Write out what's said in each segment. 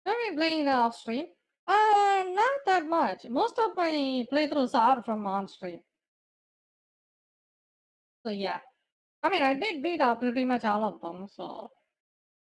Have you playing off stream? Not that much. Most of my playthroughs are from on stream. So yeah. I mean, I did beat up pretty much all of them. So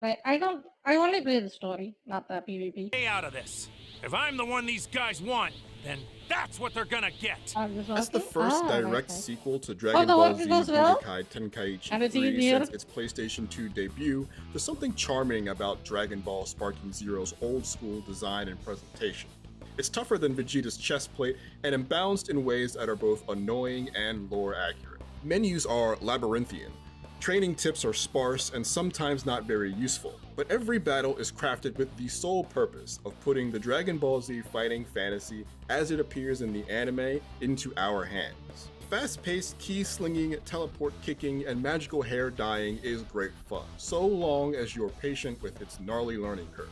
I only play the story, not the PvP. Stay out of this. If I'm the one these guys want, then that's what they're gonna get. As the first direct nice. sequel to Oh, Dragon the Ball work Z goes well? Budokai Tenkaichi And it's 3 easier? since its PlayStation 2 debut, there's something charming about Dragon Ball Sparking Zero's old-school design and presentation. It's tougher than Vegeta's chest plate and imbalanced in ways that are both annoying and lore accurate. Menus are labyrinthian. Training tips are sparse and sometimes not very useful, but every battle is crafted with the sole purpose of putting the Dragon Ball Z fighting fantasy as it appears in the anime into our hands. Fast-paced key-slinging, teleport-kicking, and magical hair dyeing is great fun, so long as you're patient with its gnarly learning curve.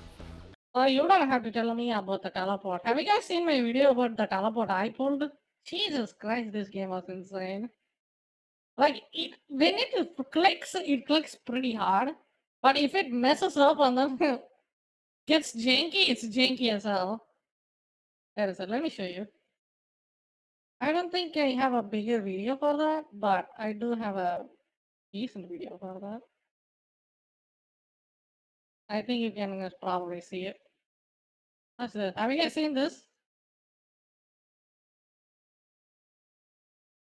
You don't have to tell me about the teleport. Have you guys seen my video about the teleport I pulled? Jesus Christ, this game was insane. Like, when it clicks pretty hard. But if it messes up and then gets janky, it's janky as hell. There is it. Let me show you. I don't think I have a bigger video for that, but I do have a decent video for that. I think you can probably see it. What's this? Have you guys seen this?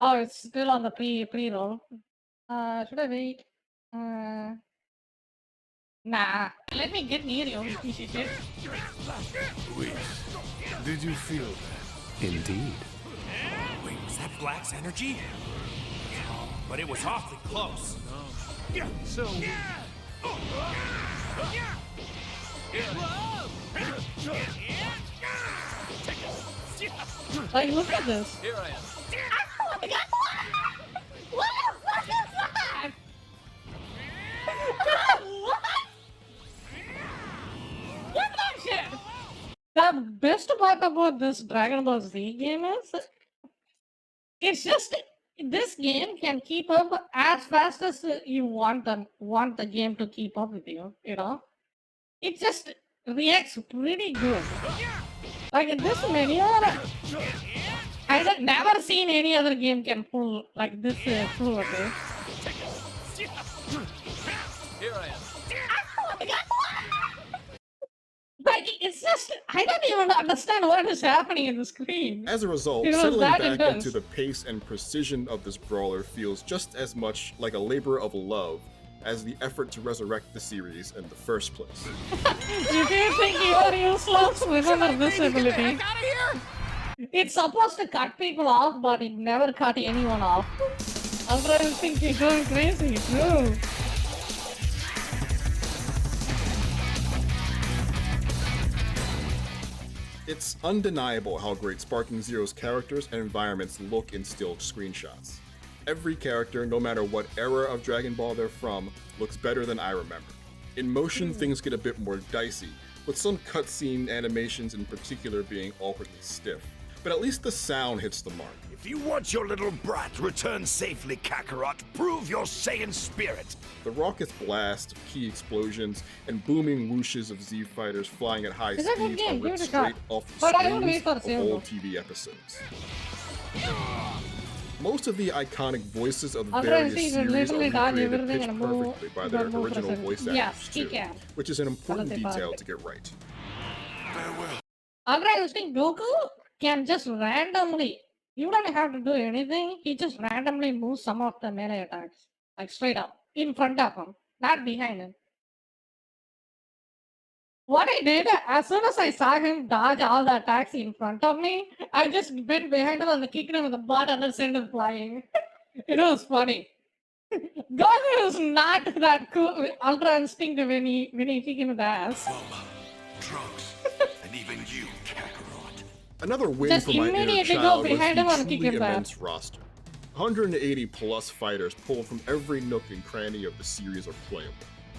Oh, it's still on the pre-roll. Should I wait? Nah. Let me get near you, you piece of shit. Wait, did you feel that? Indeed. Wait, was that Black's energy? But it was awfully close. So, Like, look at this. here I am. Oh my God, what the fuck is that? What? Look at that shit. The best part about this Dragon Ball Z game is, it's just this game can keep up as fast as you want the game to keep up with you. You know, it just reacts pretty good. Like in this menu, I've never seen any other game can pull like this fluidly. Here I am. Oh my God. Like, it's just, I don't even understand what is happening in the screen. As a result, It was settling that back intense. into the pace and precision of this brawler feels just as much like a labor of love as the effort to resurrect the series in the first place. If you think you are useless, remember this ability. It's supposed to cut people off, but it never cut anyone off. Ultra Instinct is going crazy, true. It's undeniable how great Sparking Zero's characters and environments look in still screenshots. Every character, no matter what era of Dragon Ball they're from, looks better than I remember. In motion, things get a bit more dicey, with some cutscene animations in particular being awkwardly stiff. But at least the sound hits the mark. If you want your little brat returned safely, Kakarot, prove your Saiyan spirit. The raucous blast, key explosions, and booming whooshes of Z fighters flying at high It's a good speeds game, are give ripped it a shot. straight off the But I don't wait screens for of sale, old though. TV episodes. Most of the iconic voices of the Ultra various Instinct will series are literally dodge recreated everything pitch and move, perfectly by but their move original present. voice Yes, actors he too, can. which is an important That's detail about to get right. Farewell. Ultra Instinct Goku can just randomly, you don't have to do anything, he just randomly moves some of the melee attacks. Like straight up, in front of him, not behind him. What I did, as soon as I saw him dodge all the attacks in front of me, I just went behind him and kicked him with the butt and then sent him flying. It was funny. Goku is not that cool with Ultra Instinct when he kicked him in the ass. Bulma, Trunks, and even you, Kakarot. Another win Just for my inner immediately go child was behind him the and kick truly him back. immense roster. 180 plus fighters pulled from every nook and cranny of the series are playable.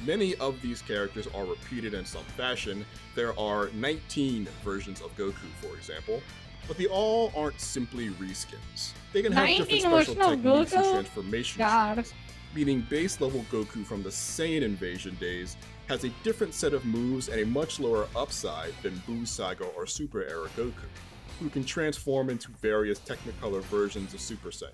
Many of these characters are repeated in some fashion. There are 19 versions of Goku, for example, but they all aren't simply reskins. They can have 19 different special versions of techniques and Goku? transformation God. trees. meaning base level Goku from the Saiyan invasion days has a different set of moves and a much lower upside than Buu Saga or Super Era Goku, who can transform into various Technicolor versions of Super Saiyan.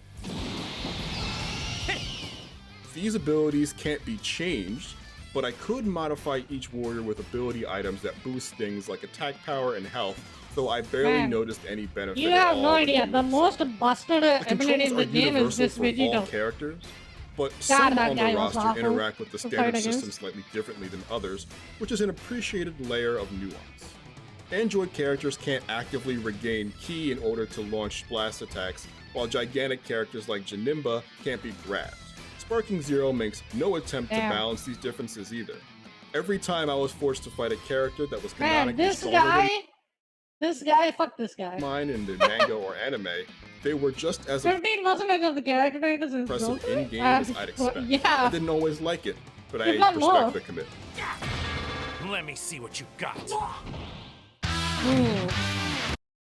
These abilities can't be changed, but I could modify each warrior with ability items that boost things like attack power and health, though I barely Man, noticed any benefit You at have all no with idea. The moves. most busted The ability in controls the are game is universal this for all Vegito. characters, but some that on the guy was roster awful interact with the to fight standard against. system slightly differently than others, which is an appreciated layer of nuance. Android characters can't actively regain ki in order to launch blast attacks, while gigantic characters like Janemba can't be grabbed. Sparking Zero makes no attempt to Damn. balance these differences either. Every time I was forced to fight a character that was Man, canonically this stronger guy, fuck this guy. than mine in the manga or anime, they were just as 15% of the character creators is impressive Goku. in-game as I'd expect. I Yeah. didn't always like it, but I You've done respect more. the commitment. Let me see what you got.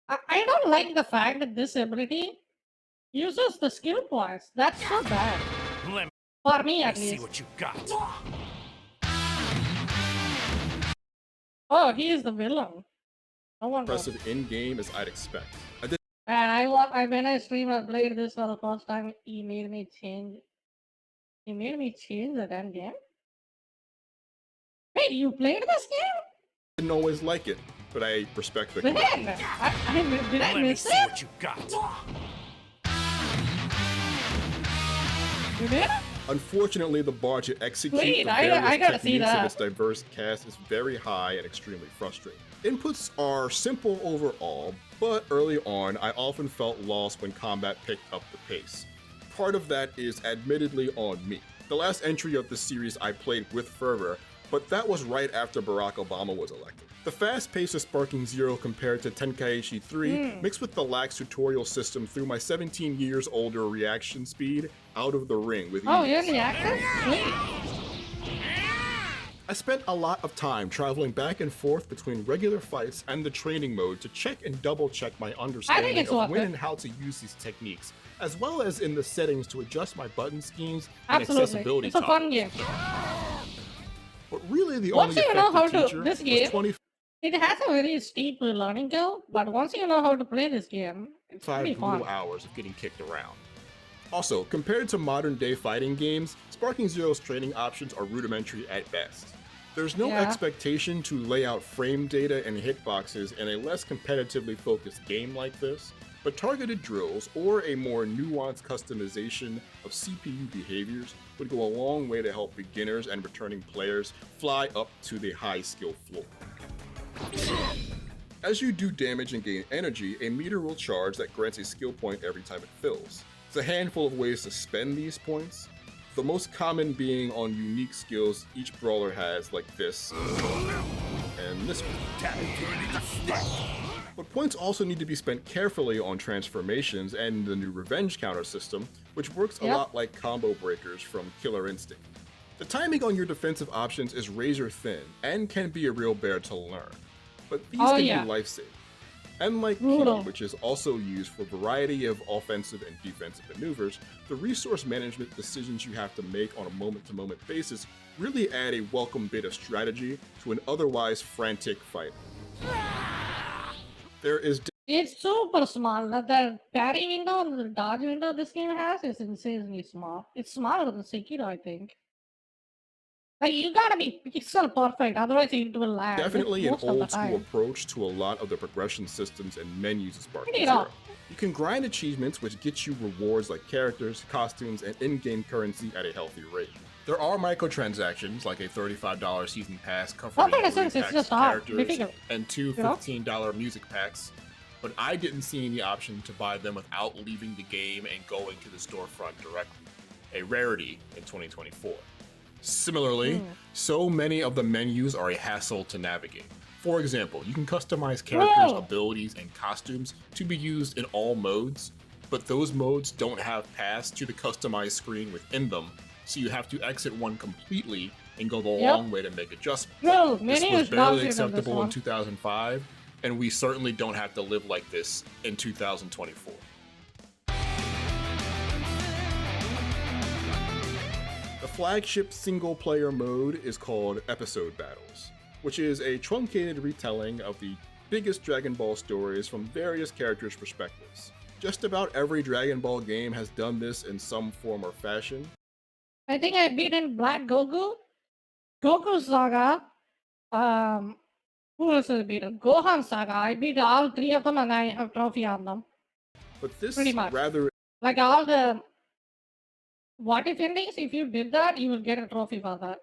I don't like the fact that this ability uses the skill points. That's so bad. Let For me, me at see least. what you got. Oh, he is the villain. No wonder. Impressive in-game as I'd expect. I did Man, when I streamed, I played this for the first time. He made me change. He made me change the damn game. Wait, you played this game? didn't always like it, but I respect the Man, commitment. did I Let me miss see it? what you got. You did? Unfortunately, the bar to execute Wait, the I various gotta see techniques of that. its diverse cast is very high and extremely frustrating. Inputs are simple overall, but early on, I often felt lost when combat picked up the pace. Part of that is admittedly on me. The last entry of the series I played with fervor, but that was right after Barack Obama was elected. The fast pace of Sparking Zero compared to Tenkaichi 3, mixed with the lax tutorial system, threw my 17 years older reaction speed out of the ring with Oh, ease. you're the actor? Sweet. I spent a lot of time traveling back and forth between regular fights and the training mode to check and double check my understanding it's of worth when it. and how to use these techniques, as well as in the settings to adjust my button schemes and Absolutely. accessibility It's a fun toggles. game. But really the Once only you know how effective to- teacher this was game- 25 It has a very steep learning curve, but once you know how to play this game, it's pretty brutal fun. hours of getting kicked around. Also, compared to modern day fighting games, Sparking Zero's training options are rudimentary at best. There's no Yeah. expectation to lay out frame data and hitboxes in a less competitively focused game like this, but targeted drills or a more nuanced customization of CPU behaviors would go a long way to help beginners and returning players fly up to the high skill floor. As you do damage and gain energy, a meter will charge that grants a skill point every time it fills. There's a handful of ways to spend these points, the most common being on unique skills each brawler has, like this and this one. But points also need to be spent carefully on transformations and the new revenge counter system, which works a Yep. lot like combo breakers from Killer Instinct. The timing on your defensive options is razor thin and can be a real bear to learn, but these Oh, can yeah. be life-saving. Unlike Ki, Brutal. which is also used for a variety of offensive and defensive maneuvers, the resource management decisions you have to make on a moment-to-moment basis really add a welcome bit of strategy to an otherwise frantic fight. There is It's super small. The parry window and the dodge window this game has is insanely small. It's smaller than Sekiro, I think. Like, you gotta be pixel perfect, otherwise it will lag. definitely an most of the old school time. approach to a lot of the progression systems and menus of Sparking Pretty Zero. rough. You can grind achievements which get you rewards like characters, costumes, and in-game currency at a healthy rate. There are microtransactions like a $35 season pass covering Okay, 3 since it's packs just of hard, characters difficult. and two You know? $15 music packs, but I didn't see any option to buy them without leaving the game and going to the storefront directly, a rarity in 2024. Similarly, so many of the menus are a hassle to navigate. For example, you can customize characters' Whoa. abilities and costumes to be used in all modes, but those modes don't have paths to the customized screen within them, so you have to exit one completely and go the Yep. long way to make adjustments. No, This many was is dog barely shit in this acceptable in one. 2005, and we certainly don't have to live like this in 2024. flagship single-player mode is called Episode Battles, which is a truncated retelling of the biggest Dragon Ball stories from various characters' perspectives. Just about every Dragon Ball game has done this in some form or fashion. I think I beat in Black Goku, Goku Saga, who else I beat? Gohan Saga. I beat all three of them and I have trophy on them. But this Pretty much. rather Like all the what if endings, if you did that, you will get a trophy for that.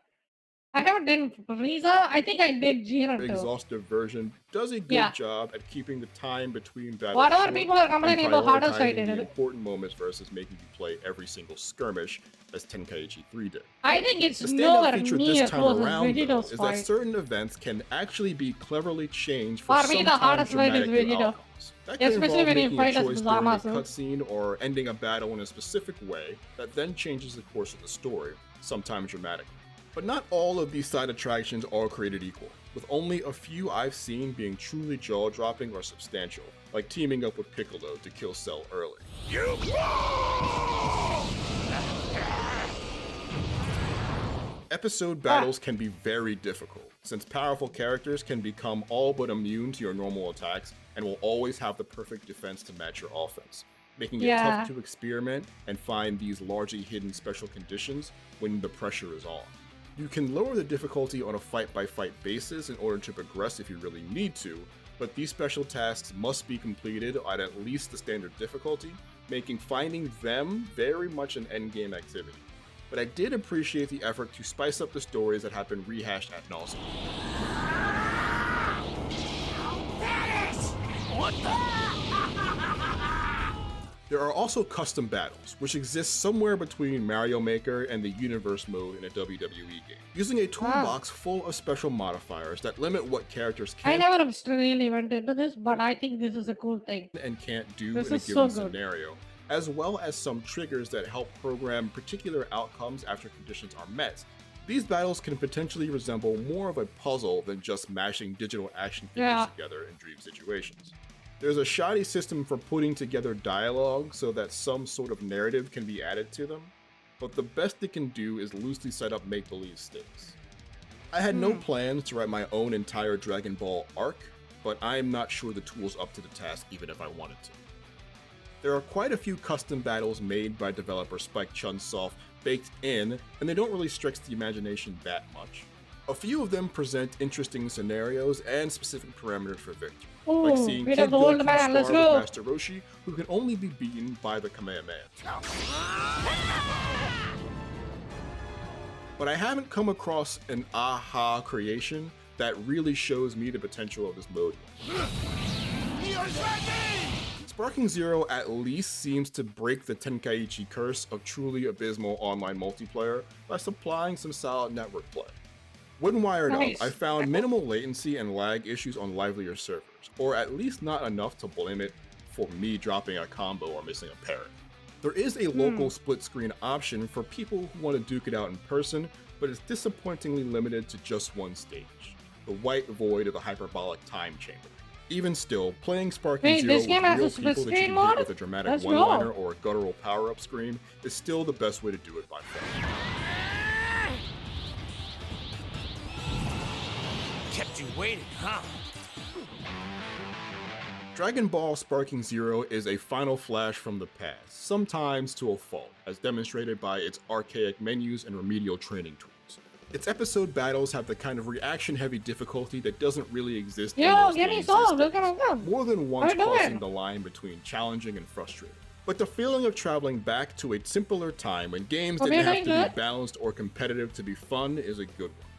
I haven't done Frieza. I think I did Jiren too. exhaustive version does a good Yeah. job at keeping the time between battles Whatever short people are and complaining about hardest I prioritizing did the it. important moments versus making you play every single skirmish as Tenkaichi 3 did. I think it's The standout nowhere feature near this time close as around, though, Vegito's is that fight. certain events can actually be cleverly changed for For me, the sometimes hardest fight is dramatic new Vegito. outcomes. That can Especially involve when you making fight a as choice during a Zamasu. cutscene or ending a battle in a specific way that then changes the course of the story, sometimes dramatically. But not all of these side attractions are created equal, with only a few I've seen being truly jaw-dropping or substantial, like teaming up with Piccolo to kill Cell early. You Episode battles can be very difficult, since powerful characters can become all but immune to your normal attacks and will always have the perfect defense to match your offense, making it Yeah. tough to experiment and find these largely hidden special conditions when the pressure is on. You can lower the difficulty on a fight-by-fight basis in order to progress if you really need to, but these special tasks must be completed at least the standard difficulty, making finding them very much an endgame activity. But I did appreciate the effort to spice up the stories that have been rehashed ad nauseam. There are also custom battles, which exist somewhere between Mario Maker and the Universe mode in a WWE game, using a toolbox full of special modifiers that limit what characters I can never really went into this, but I think this is a cool thing. and can't do This in a is given so good. scenario, as well as some triggers that help program particular outcomes after conditions are met. These battles can potentially resemble more of a puzzle than just mashing digital action figures Yeah. together in dream situations. There's a shoddy system for putting together dialogue so that some sort of narrative can be added to them, but the best it can do is loosely set up make-believe stakes. I had no plans to write my own entire Dragon Ball arc, but I'm not sure the tool's up to the task even if I wanted to. There are quite a few custom battles made by developer Spike Chunsoft baked in, and they don't really stretch the imagination that much. A few of them present interesting scenarios and specific parameters for victory, like Ooh, seeing beat Kid up the old Goku man, let's spar with go. Master Roshi, who can only be beaten by the Kamehameha. But I haven't come across an aha creation that really shows me the potential of this mode. Sparking Zero at least seems to break the Tenkaichi curse of truly abysmal online multiplayer by supplying some solid network play. When wired Nice. up, I found minimal latency and lag issues on livelier servers, or at least not enough to blame it for me dropping a combo or missing a parry. There is a local split screen option for people who want to duke it out in person, but it's disappointingly limited to just one stage, the white void of the hyperbolic time chamber. Even still, playing Sparking Wait, Zero this game with has a real split people that you screen can mode? hit with a dramatic Let's one-liner go. or a guttural power-up scream is still the best way to do it by far. Kept you waiting, huh? Dragon Ball Sparking Zero is a final flash from the past, sometimes to a fault, as demonstrated by its archaic menus and remedial training tools. Its episode battles have the kind of reaction-heavy difficulty that doesn't really exist in Yo, most get me games solved. these Look days, at him. more than once How you crossing doing? the line between challenging and frustrating. But the feeling of traveling back to a simpler time when games Hope didn't you're have to doing be good. balanced or competitive to be fun is a good one,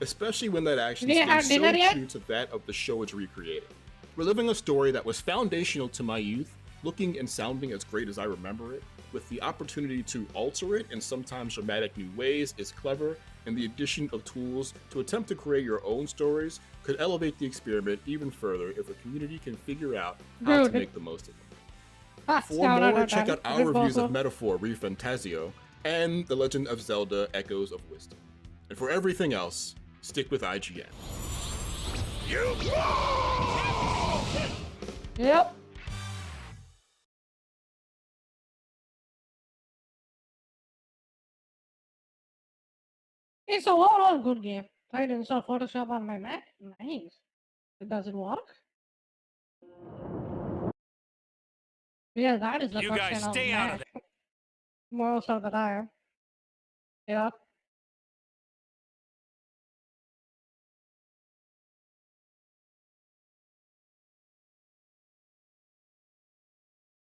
especially when that action Did you have stays so dinner yet? true to that of the show it's recreating. Reliving a story that was foundational to my youth, looking and sounding as great as I remember it, with the opportunity to alter it in sometimes dramatic new ways is clever, and the addition of tools to attempt to create your own stories could elevate the experiment even further if the community can figure out how to Dude. make the most of it. Ah, For scout more, out check time. out our Good reviews Bozo. of Metaphor ReFantazio and The Legend of Zelda Echoes of Wisdom. And for everything else, stick with IGN. Yep. It's a overall good game. Tried to install Photoshop on my Mac. Nice. Does it work? Yeah, that is the You guys question of stay out of Mac. Most of the time. Yeah.